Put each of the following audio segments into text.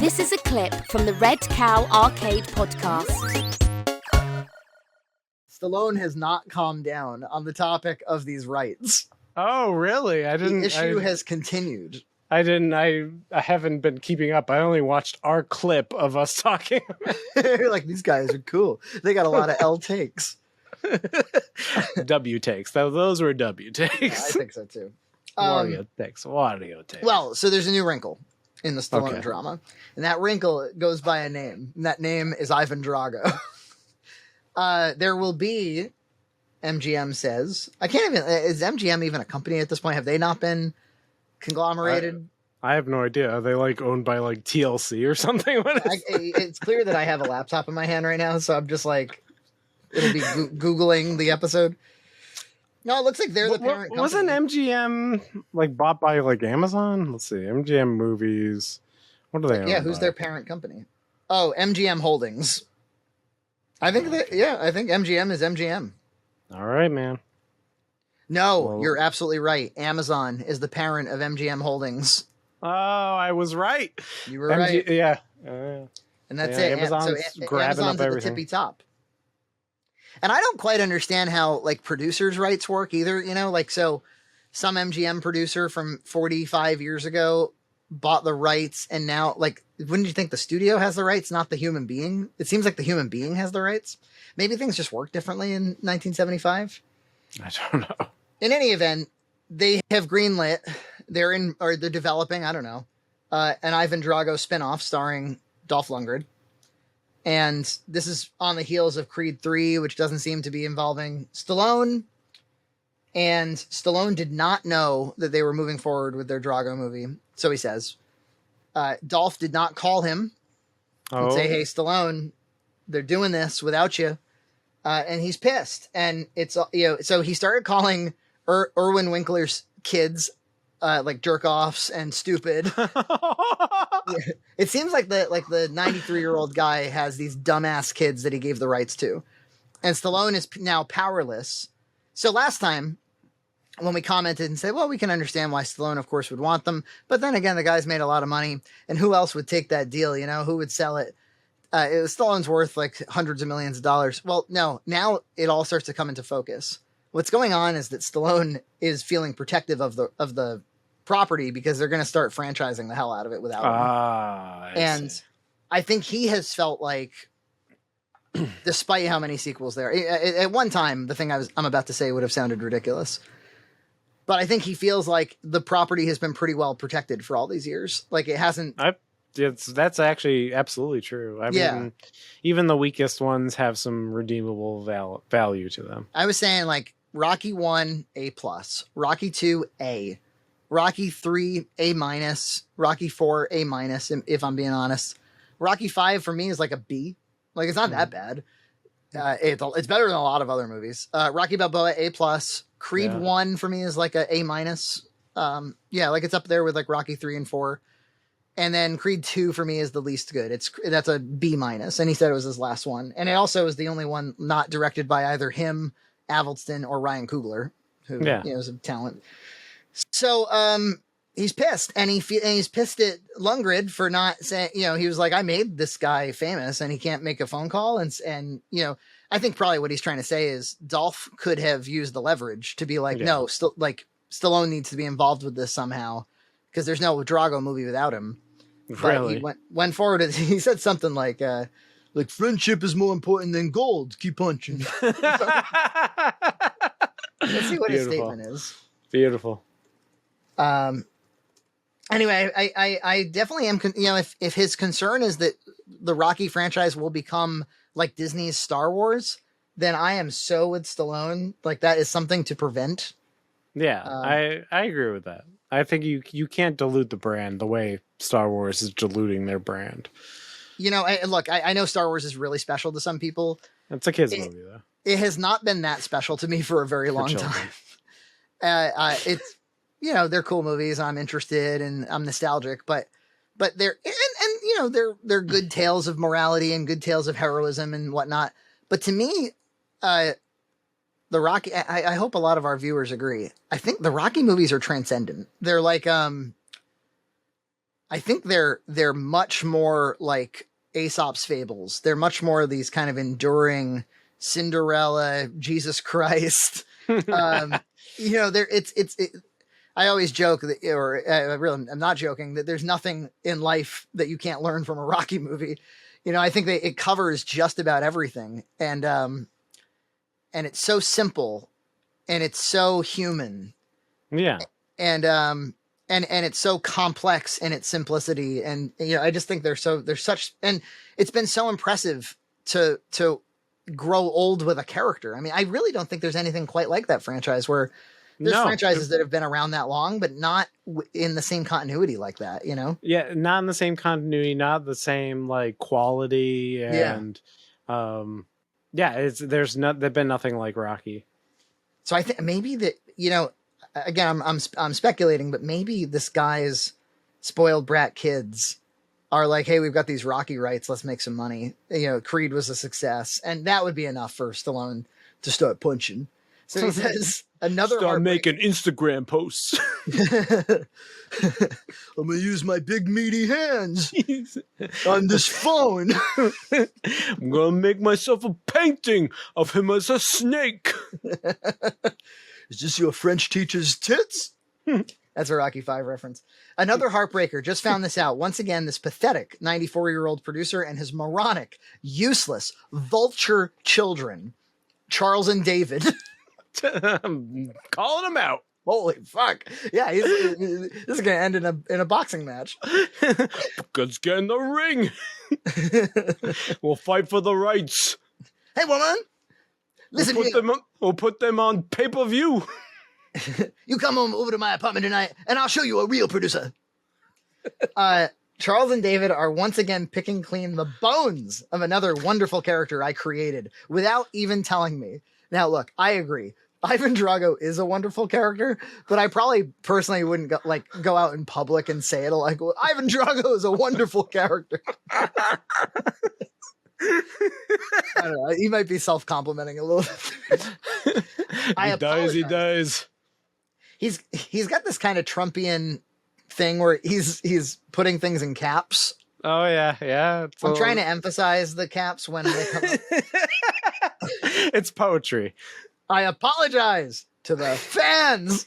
This is a clip from the Red Cow Arcade podcast. Stallone has not calmed down on the topic of these rights. Oh, really? The issue has continued. I haven't been keeping up. I only watched our clip of us talking. Like, these guys are cool. They got a lot of L takes. W takes. Those were W takes. Yeah, I think so too. Wario takes. Well, so there's a new wrinkle in the Stallone drama. And that wrinkle goes by a name. And that name is Ivan Drago. There will be, MGM says, is MGM even a company at this point? Have they not been conglomerated? I have no idea. Are they like owned by like TLC or something? It's clear that I have a laptop in my hand right now, so I'm just like, it'll be Googling the episode. No, it looks like they're the parent company. Wasn't MGM like bought by like Amazon? Let's see. MGM Movies. What do they own? Yeah, who's their parent company? Oh, MGM Holdings. I think MGM is MGM. All right, man. No, you're absolutely right. Amazon is the parent of MGM Holdings. Oh, I was right. You were right. Yeah. And that's it. Amazon's grabbing Amazon's up at the everything. tippy top. And I don't quite understand how like producers' rights work either. You know, like, so some MGM producer from 45 years ago bought the rights, and now, like, wouldn't you think the studio has the rights, not the human being? It seems like the human being has the rights. Maybe things just work differently in 1975. I don't know. In any event, they have greenlit. They're developing, I don't know, an Ivan Drago spinoff starring Dolph Lundgren. And this is on the heels of Creed 3, which doesn't seem to be involving Stallone. And Stallone did not know that they were moving forward with their Drago movie. So he says, Dolph did not call him and say, hey, Stallone, they're doing this without you. And he's pissed. And it's, so he started calling Irwin Winkler's kids like jerk offs and stupid. It seems like the 93-year-old guy has these dumbass kids that he gave the rights to. And Stallone is now powerless. So last time when we commented and said, well, we can understand why Stallone, of course, would want them. But then again, the guy's made a lot of money. And who else would take that deal? You know, who would sell it? Stallone's worth like hundreds of millions of dollars. Well, no, now it all starts to come into focus. What's going on is that Stallone is feeling protective of the property because they're going to start franchising the hell out of it without him. I think he has felt like, despite how many sequels there, at one time, the thing I'm about to say would have sounded ridiculous. But I think he feels like the property has been pretty well protected for all these years. Like, it hasn't. That's actually absolutely true. I mean, even the weakest ones have some redeemable value to them. I was saying, like, Rocky 1, A+, Rocky 2, A, Rocky 3, A-, Rocky 4, A-, if I'm being honest. Rocky 5 for me is like a B. Like, it's not that bad. It's better than a lot of other movies. Rocky Balboa, A+. Creed 1 for me is like a A-. Like, it's up there with like Rocky 3 and 4. And then Creed 2 for me is the least good. That's a B-. And he said it was his last one. And it also is the only one not directed by either him, Avildsen, or Ryan Coogler, who is a talent. So he's pissed, and he's pissed at Lundgren for not saying, he was like, I made this guy famous and he can't make a phone call. And I think probably what he's trying to say is Dolph could have used the leverage to be like, no, Stallone needs to be involved with this somehow because there's no Drago movie without him. Really? But he went forward. He said something like friendship is more important than gold. Keep punching. Let's see what his statement is. Beautiful. Anyway, I definitely am, if his concern is that the Rocky franchise will become like Disney's Star Wars, then I am so with Stallone. Like, that is something to prevent. Yeah, I agree with that. I think you can't dilute the brand the way Star Wars is diluting their brand. I know Star Wars is really special to some people. It's a kid's movie, though. It has not been that special to me for a very long time. It's, they're cool movies. I'm interested and I'm nostalgic, but they're, they're good tales of morality and good tales of heroism and whatnot. But to me, the Rocky, I hope a lot of our viewers agree. I think the Rocky movies are transcendent. They're like, I think they're much more like Aesop's fables. They're much more of these kind of enduring Cinderella, Jesus Christ. You know, I always joke that, or I'm not joking, that there's nothing in life that you can't learn from a Rocky movie. You know, I think that it covers just about everything, and it's so simple, and it's so human. Yeah. And it's so complex in its simplicity. And, you know, I just think there's such, and it's been so impressive to grow old with a character. I mean, I really don't think there's anything quite like that franchise, where there's franchises that have been around that long, but not in the same continuity like that, you know? Yeah. Not in the same continuity, not the same like quality. And, there's been nothing like Rocky. So I think maybe that, you know, again, I'm speculating, but maybe this guy's spoiled brat kids are like, hey, we've got these Rocky rights, let's make some money. You know, Creed was a success, and that would be enough for Stallone to start punching. So he says, start making Instagram posts. I'm gonna use my big meaty hands on this phone. I'm gonna make myself a painting of him as a snake. Is this your French teacher's tits? That's a Rocky V reference. Another heartbreaker. Just found this out. Once again, this pathetic 94-year-old producer and his moronic, useless, vulture children, Charles and David. I'm calling him out. Holy fuck. Yeah, this is going to end in a boxing match. Let's get in the ring. We'll fight for the rights. Hey, woman. Listen, we'll put them on pay-per-view. You come over to my apartment tonight, and I'll show you a real producer. Charles and David are once again picking clean the bones of another wonderful character I created without even telling me. Now, look, I agree. Ivan Drago is a wonderful character, but I probably personally wouldn't go out in public and say it like, well, Ivan Drago is a wonderful character. I don't know. He might be self-complimenting a little bit. He does. He's got this kind of Trumpian thing where he's putting things in caps. Oh yeah. I'm trying to emphasize the caps when they come up. It's poetry. I apologize to the fans.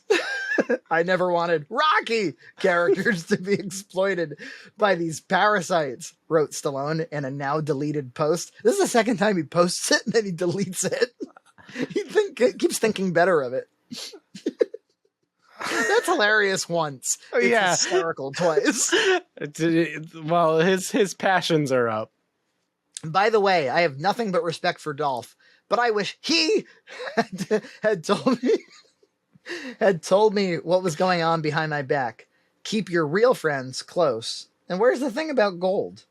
I never wanted Rocky characters to be exploited by these parasites, wrote Stallone in a now deleted post. This is the second time he posts it and then he deletes it. He keeps thinking better of it. That's hilarious once. It's hysterical twice. Well, his passions are up. By the way, I have nothing but respect for Dolph, but I wish he had told me what was going on behind my back. Keep your real friends close. And where's the thing about gold?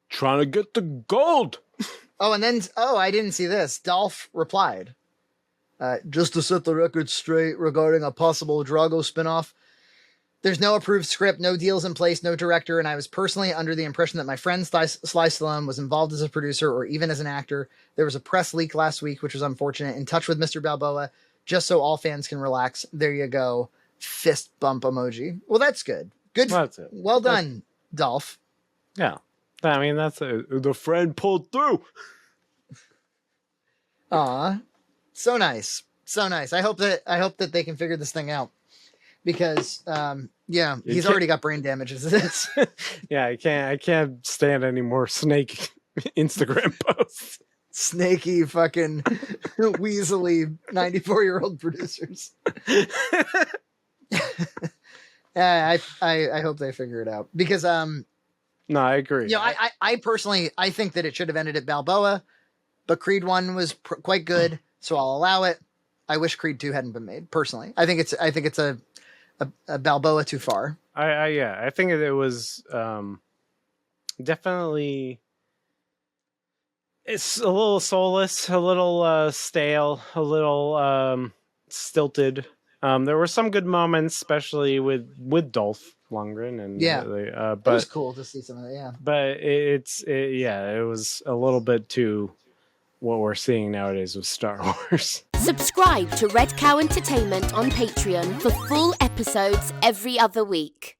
Trying to get the gold. Oh, and then, I didn't see this. Dolph replied, just to set the record straight regarding a possible Drago spinoff, there's no approved script, no deals in place, no director, and I was personally under the impression that my friend Sly Stallone was involved as a producer or even as an actor. There was a press leak last week, which was unfortunate. In touch with Mr. Balboa, just so all fans can relax. There you go. Fist bump emoji. Well, that's good. Good. That's it. Well done, Dolph. Yeah. I mean, the friend pulled through. Aw. So nice. So nice. I hope that they can figure this thing out. Because, he's already got brain damage as it is. Yeah, I can't stand any more snake Instagram posts. Snaky fucking weaselly 94-year-old producers. I hope they figure it out. Because, no, I agree. You know, I personally, I think that it should have ended at Balboa, but Creed 1 was quite good, so I'll allow it. I wish Creed 2 hadn't been made, personally. I think it's a Balboa too far. I think it was definitely, it's a little soulless, a little stale, a little stilted. There were some good moments, especially with Dolph Lundgren, and but it was cool to see some of that. Yeah, but it was a little bit too what we're seeing nowadays with Star Wars. Subscribe to Red Cow Entertainment on Patreon for full episodes every other week.